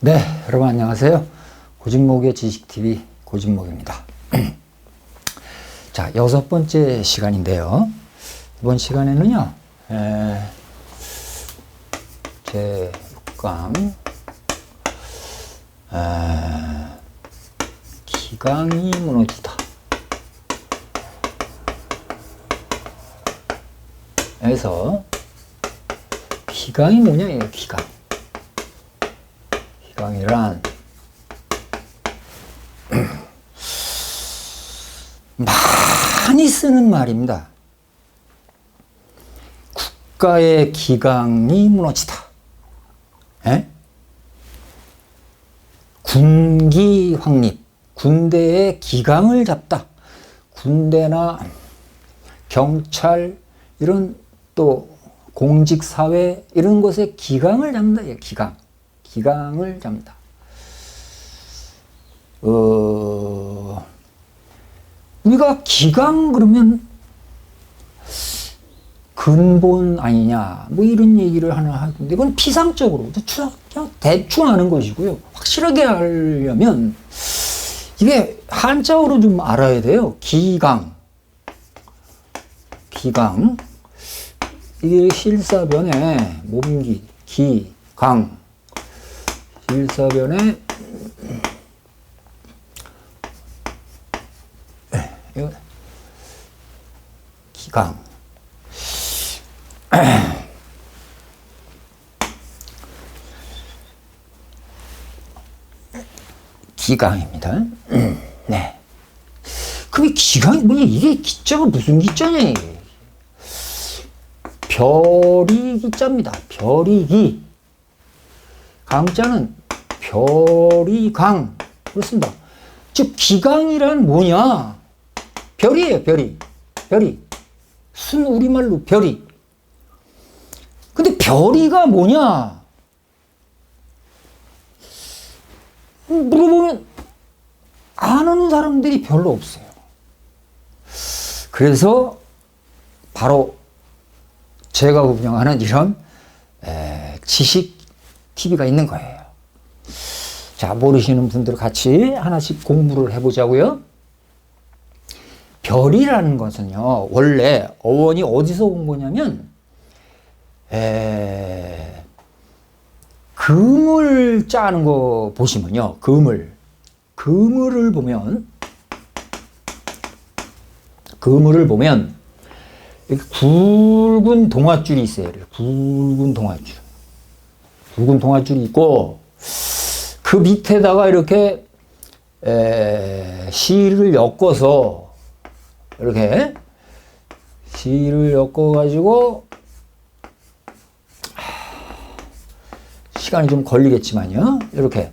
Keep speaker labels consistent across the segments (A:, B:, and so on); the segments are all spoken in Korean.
A: 네, 여러분 안녕하세요. 고진목의 지식TV 고진목입니다. 자, 6번째 시간인데요. 이번 시간에는요, 제 6강, 기강이 무너지다. 에서, 기강이 뭐냐, 이거 기강. 기강이란, 많이 쓰는 말입니다. 국가의 기강이 무너지다. 군기 확립, 군대의 기강을 잡다. 군대나 경찰 이런 또 공직사회 이런 것의 기강을 잡는다. 기강을 잡는다. 우리가 기강 그러면 근본 아니냐 뭐 이런 얘기를 하나 하는데 이건 피상적으로 그냥 대충 하는 것이고요. 확실하게 하려면 이게 한자어로 좀 알아야 돼요. 기강 이게 실사변에 몸기 기강 실사변에 기강 기강입니다. 네. 그게 기강이 뭐냐? 이게 기자가 무슨 기자냐? 이게. 별이 기자입니다. 별이 기. 강자는 별이 강. 그렇습니다. 즉, 기강이란 뭐냐? 별이에요, 별이. 순 우리말로 별이. 근데 별이가 뭐냐? 물어보면 아는 사람들이 별로 없어요. 그래서 바로 제가 운영하는 이런 지식 TV가 있는 거예요. 자, 모르시는 분들 같이 하나씩 공부를 해보자고요. 별이라는 것은요, 원래 어원이 어디서 온 거냐면, 그물 짜는 거 보시면요, 그물을 보면, 이렇게 굵은 동아줄이 있어요. 이렇게 굵은 동아줄이 있고, 그 밑에다가 이렇게, 실을 엮어서, 이렇게 실을 엮어가지고 시간이 좀 걸리겠지만요. 이렇게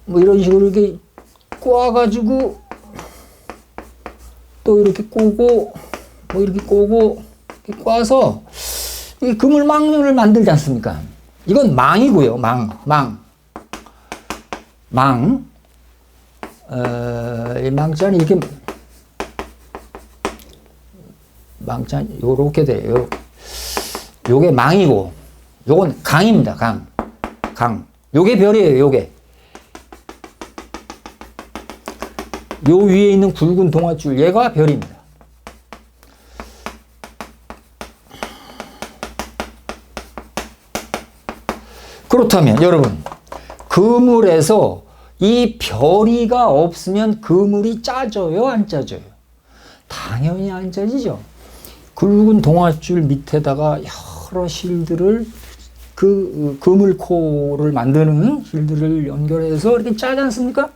A: 뭐 이런 식으로 이렇게 꼬아가지고 또 이렇게 꼬고 뭐 이렇게 꼬고 이렇게 꼬아서 이 그물망을 만들지 않습니까? 이건 망이고요. 이 망자는 이렇게 망잔 요렇게 돼요. 요게 망이고 요건 강입니다. 강. 요게 별이에요. 요게 요 위에 있는 굵은 동아줄 얘가 별입니다. 그렇다면 여러분, 그물에서 이 별이가 없으면 그물이 짜져요, 안 짜져요? 당연히 안 짜지죠. 굵은 동아줄 밑에다가 여러 실들을 그 그물코를 만드는 실들을 연결해서 이렇게 짜지 않습니까?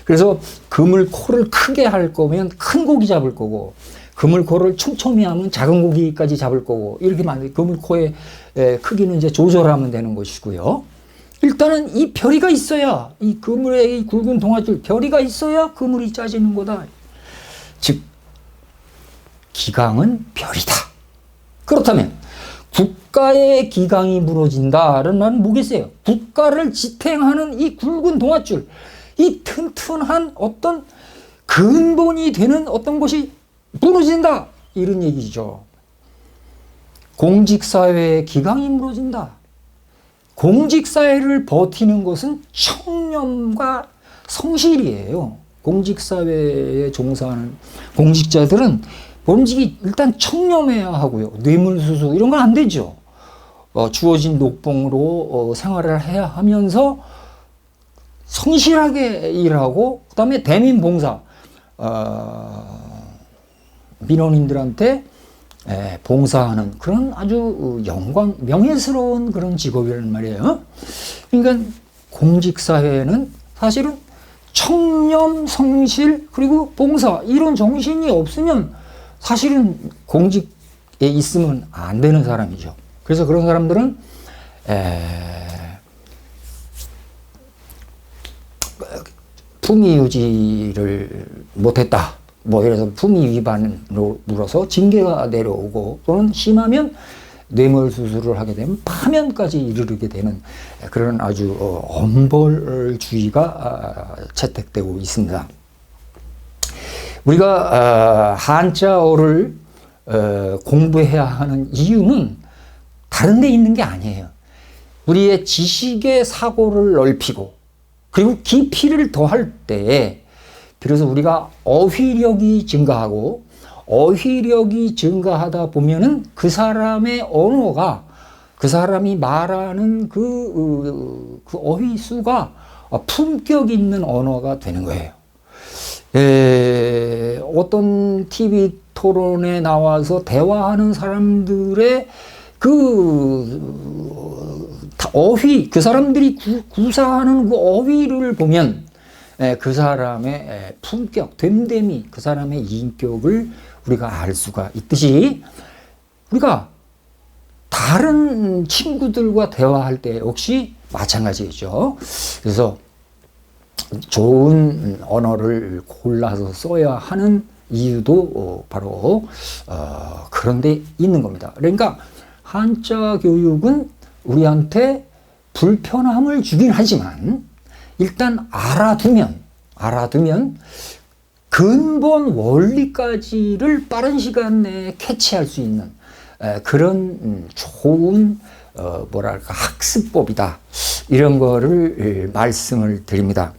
A: 그래서 그물코를 크게 할 거면 큰 고기 잡을 거고, 그물코를 촘촘히 하면 작은 고기까지 잡을 거고, 이렇게 만들 그물코의 크기는 이제 조절하면 되는 것이고요. 일단은 이 별이가 있어야, 이 그물의 이 굵은 동아줄 별이가 있어야 그물이 짜지는 거다. 즉 기강은 별이다. 그렇다면 국가의 기강이 무너진다는 말은 뭐겠어요? 국가를 지탱하는 이 굵은 동아줄, 이 튼튼한 어떤 근본이 되는 어떤 것이 무너진다. 이런 얘기죠. 공직사회의 기강이 무너진다. 공직사회를 버티는 것은 청렴과 성실이에요. 공직사회에 종사하는 공직자들은 본직이 일단 청렴해야 하고요. 뇌물수수 이런 건 안 되죠. 주어진 녹봉으로 생활을 해야 하면서 성실하게 일하고, 그 다음에 대민봉사, 민원인들한테 봉사하는 그런 아주 명예스러운 그런 직업이란 말이에요. 그러니까 공직사회는 사실은 청렴, 성실, 그리고 봉사 이런 정신이 없으면 사실은 공직에 있으면 안 되는 사람이죠. 그래서 그런 사람들은 품위 유지를 못했다, 뭐 이래서 품위 위반으로 물어서 징계가 내려오고, 또는 심하면 뇌물수수를 하게 되면 파면까지 이르게 되는 그런 아주 엄벌주의가 채택되고 있습니다. 우리가 한자어를 공부해야 하는 이유는 다른 데 있는 게 아니에요. 우리의 지식의 사고를 넓히고, 그리고 깊이를 더할 때에 그래서 우리가 어휘력이 증가하고, 어휘력이 증가하다 보면은 그 사람의 언어가, 그 사람이 말하는 그 어휘수가 품격 있는 언어가 되는 거예요. 어떤 TV 토론에 나와서 대화하는 사람들의 어휘, 그 사람들이 구사하는 그 어휘를 보면 그 사람의 품격, 됨됨이, 그 사람의 인격을 우리가 알 수가 있듯이, 우리가 다른 친구들과 대화할 때 역시 마찬가지겠죠. 그래서 좋은 언어를 골라서 써야 하는 이유도 바로 그런 데 있는 겁니다. 그러니까 한자 교육은 우리한테 불편함을 주긴 하지만, 일단 알아두면 근본 원리까지를 빠른 시간 내에 캐치할 수 있는 그런 좋은 학습법이다, 이런 거를 말씀을 드립니다.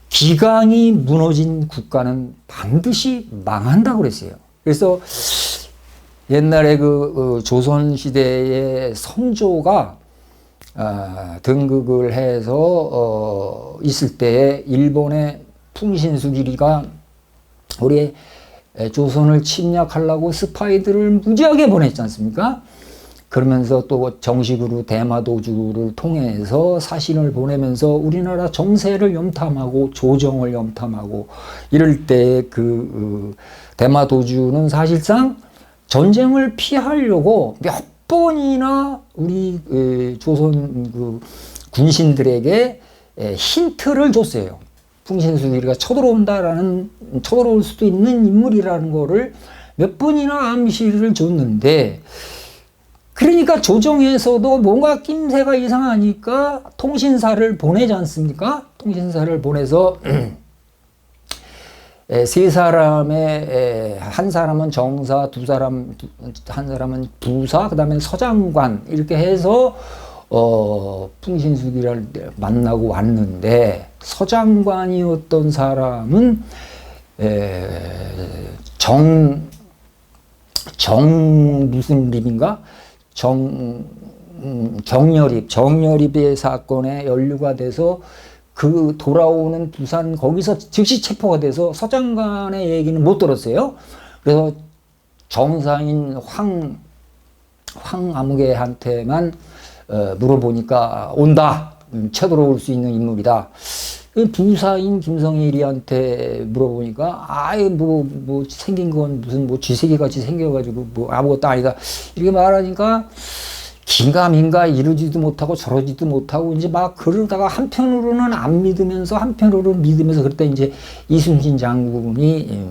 A: 기강이 무너진 국가는 반드시 망한다고 그랬어요. 그래서 옛날에 조선시대의 선조가 등극을 해서 있을 때에 일본의 풍신수길이가 우리 조선을 침략하려고 스파이들을 무지하게 보냈지 않습니까? 그러면서 또 정식으로 대마도주를 통해서 사신을 보내면서 우리나라 정세를 염탐하고 조정을 염탐하고 이럴 때 대마도주는 사실상 전쟁을 피하려고 몇 번이나 우리 조선 군신들에게 힌트를 줬어요. 풍신수길이가 쳐들어올 수도 있는 인물이라는 거를 몇 번이나 암시를 줬는데, 그러니까 조정에서도 뭔가 낌새가 이상하니까 통신사를 보내지 않습니까? 통신사를 보내서 세 사람의, 한 사람은 정사, 한 사람은 부사, 그 다음에 서장관, 이렇게 해서 풍신수길을 만나고 왔는데, 서장관이었던 사람은 무슨 립인가? 정여립의 사건에 연루가 돼서 돌아오는 부산 거기서 즉시 체포가 돼서 서장관의 얘기는 못 들었어요. 그래서 정사인 황아무개한테만 물어보니까 온다, 쳐들어올 수 있는 인물이다. 부사인 김성일이한테 물어보니까 뭐 생긴 건 무슨 쥐새끼 같이 생겨가지고 아무것도 아니다, 이렇게 말하니까 긴가민가 이러지도 못하고 저러지도 못하고 이제 막 그러다가 한편으로는 안 믿으면서 한편으로는 믿으면서, 그때 이제 이순신 장군이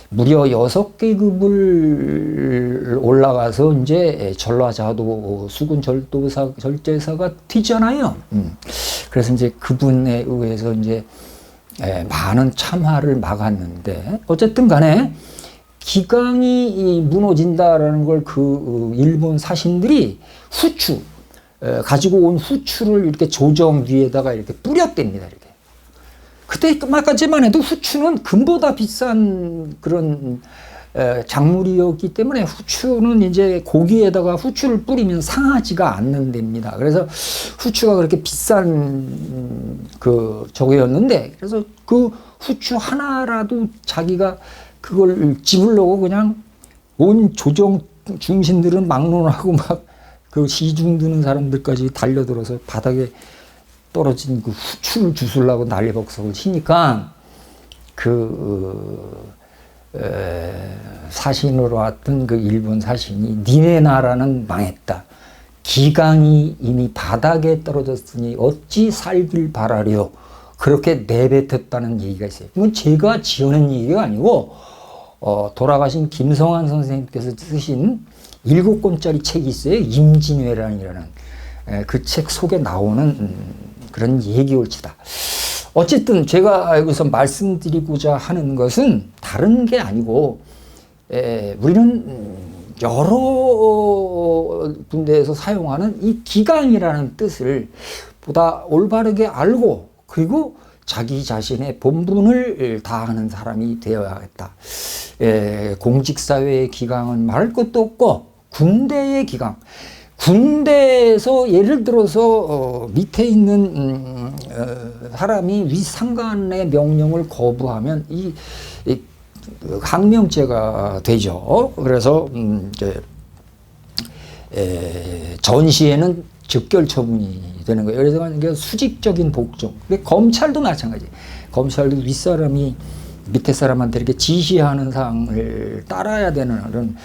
A: 무려 6계급을 올라가서 이제 전라자도 수군 절제사가 튀잖아요. 그래서 이제 그분에 의해서 이제 많은 참화를 막았는데, 어쨌든 간에 기강이 무너진다라는 걸 일본 사신들이 후추, 가지고 온 후추를 이렇게 조정 위에다가 이렇게 뿌렸답니다. 이렇게. 그때까지만 해도 후추는 금보다 비싼 그런 작물이었기 때문에 후추는 이제 고기에다가 후추를 뿌리면 상하지가 않는답니다. 그래서 후추가 그렇게 비싼 그 저거였는데, 그래서 그 후추 하나라도 자기가 그걸 집으려고 그냥 온 조정 중신들은 막론하고 막 그 시중 드는 사람들까지 달려들어서 바닥에 떨어진 그 후추를 주술라고 난리벅석을 치니까 사신으로 왔던 그 일본 사신이 니네 나라는 망했다. 기강이 이미 바닥에 떨어졌으니 어찌 살길 바라려. 그렇게 내뱉었다는 얘기가 있어요. 이건 제가 지어낸 얘기가 아니고 돌아가신 김성환 선생님께서 쓰신 7권짜리 책이 있어요. 임진왜란이라는 그 책 속에 나오는 그런 얘기올지다. 어쨌든 제가 여기서 말씀드리고자 하는 것은 다른 게 아니고 우리는 여러 군데에서 사용하는 이 기강이라는 뜻을 보다 올바르게 알고 그리고 자기 자신의 본분을 다하는 사람이 되어야겠다. 공직사회의 기강은 말할 것도 없고 군대의 기강, 군대에서 예를 들어서 밑에 있는 사람이 윗상관의 명령을 거부하면 이 항명죄가 되죠. 그래서 전시에는 즉결 처분이 되는 거예요. 그래서 수직적인 복종. 검찰도 마찬가지. 검찰도 윗사람이 밑에 사람한테 이렇게 지시하는 사항을 따라야 되는 그런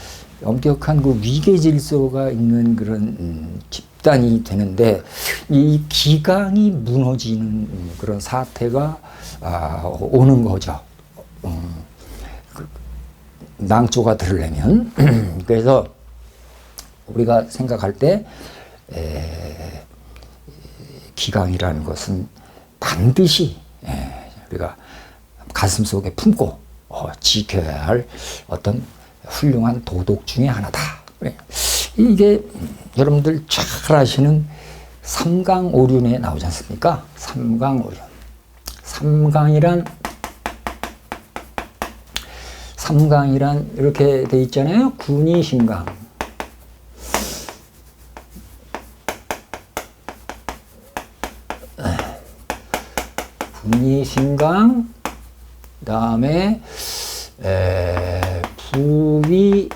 A: 엄격한 그 위계 질서가 있는 그런 집단이 되는데 이 기강이 무너지는 그런 사태가 오는 거죠. 낭조가 들으려면. 그래서 우리가 생각할 때 기강이라는 것은 반드시 우리가 가슴속에 품고 지켜야 할 어떤 훌륭한 도덕 중에 하나다. 이게 여러분들 잘 아시는 삼강오륜에 나오지 않습니까? 삼강오륜. 삼강이란 이렇게 돼 있잖아요. 군의심강. 군의심강, 그 다음에 부위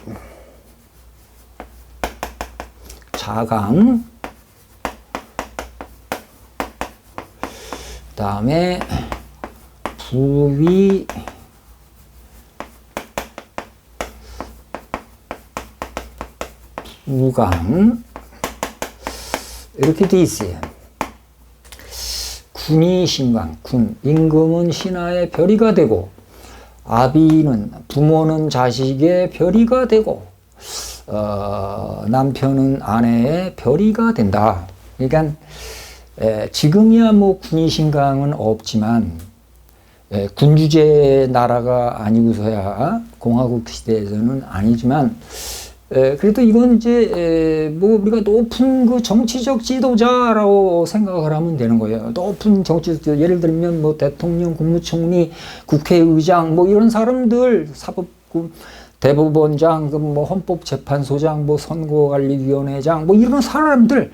A: 자강, 그 다음에 부위 부강 이렇게 돼 있어요. 군이 신강, 군, 임금은 신하의 별이가 되고 아비는 부모는 자식의 별이가 되고 남편은 아내의 별이가 된다. 그러니까 지금이야 뭐 군이 신강은 없지만 군주제 나라가 아니고서야 공화국 시대에서는 아니지만 그래도 이건 이제 뭐 우리가 높은 그 정치적 지도자라고 생각을 하면 되는 거예요. 높은 정치적 예를 들면 뭐 대통령, 국무총리, 국회의장 뭐 이런 사람들, 사법부 대법원장, 뭐 헌법재판소장, 뭐 선거관리위원회장 뭐 이런 사람들,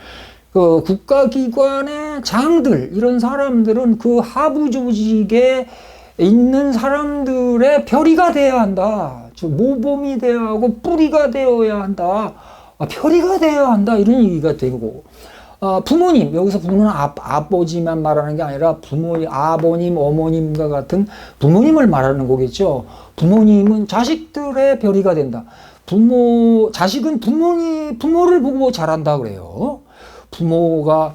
A: 그 국가기관의 장들 이런 사람들은 그 하부 조직에 있는 사람들의 별이가 돼야 한다. 모범이 되어야 하고 뿌리가 되어야 한다. 별이가 되어야 한다. 이런 얘기가 되고 부모님, 여기서 부모는 아버지만 말하는 게 아니라 부모님, 아버님, 어머님과 같은 부모님을 말하는 거겠죠. 부모님은 자식들의 별이가 된다. 자식은 부모를 보고 자란다 그래요. 부모가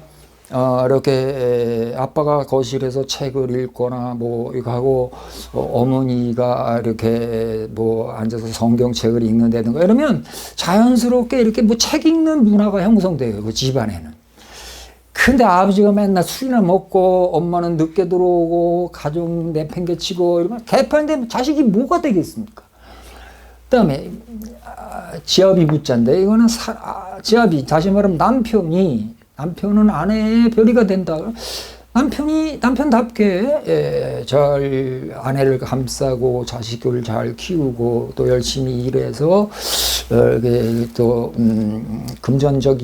A: 이렇게 아빠가 거실에서 책을 읽거나 뭐 이거 하고 어머니가 이렇게 뭐 앉아서 성경책을 읽는다든가 이러면 자연스럽게 이렇게 뭐 책 읽는 문화가 형성돼요, 그 집안에는. 근데 아버지가 맨날 술이나 먹고 엄마는 늦게 들어오고 가족 내팽개치고 이러면 개판되면 자식이 뭐가 되겠습니까? 그다음에 지아비 부자인데 이거는 지아비, 다시 말하면 남편이 남편은 아내의 별이가 된다. 남편이 남편답게 잘 아내를 감싸고 자식을 잘 키우고 또 열심히 일해서 또 금전적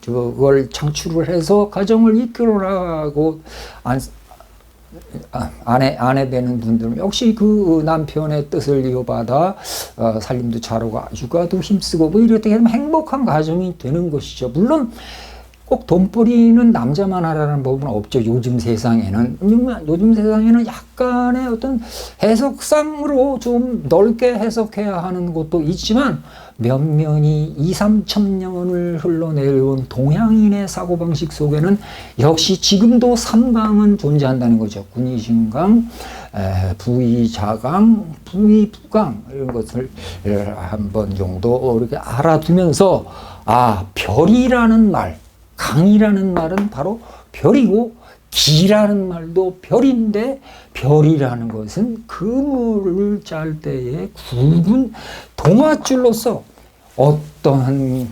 A: 그걸 창출을 해서 가정을 이끌어나가고 아내 되는 분들은 역시 그 남편의 뜻을 이어받아 살림도 잘하고 육아도 힘쓰고 뭐 이렇게 하면 행복한 가정이 되는 것이죠. 물론 꼭 돈벌이는 남자만 하라는 법은 없죠. 요즘 세상에는 약간의 어떤 해석상으로 좀 넓게 해석해야 하는 것도 있지만 면면이 2, 3천 년을 흘러내려온 동양인의 사고방식 속에는 역시 지금도 3강은 존재한다는 거죠. 군의신강, 부의자강, 부의부강 이런 것을 한번 정도 이렇게 알아두면서 별이라는 말, 강이라는 말은 바로 별이고 기라는 말도 별인데 별이라는 것은 그물을 짤 때의 굵은 동아줄로서 어떠한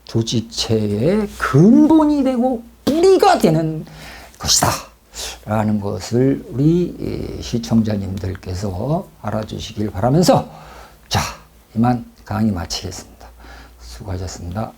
A: 조직체의 근본이 되고 뿌리가 되는 것이다 라는 것을 우리 시청자님들께서 알아주시길 바라면서 자, 이만 강의 마치겠습니다. 수고하셨습니다.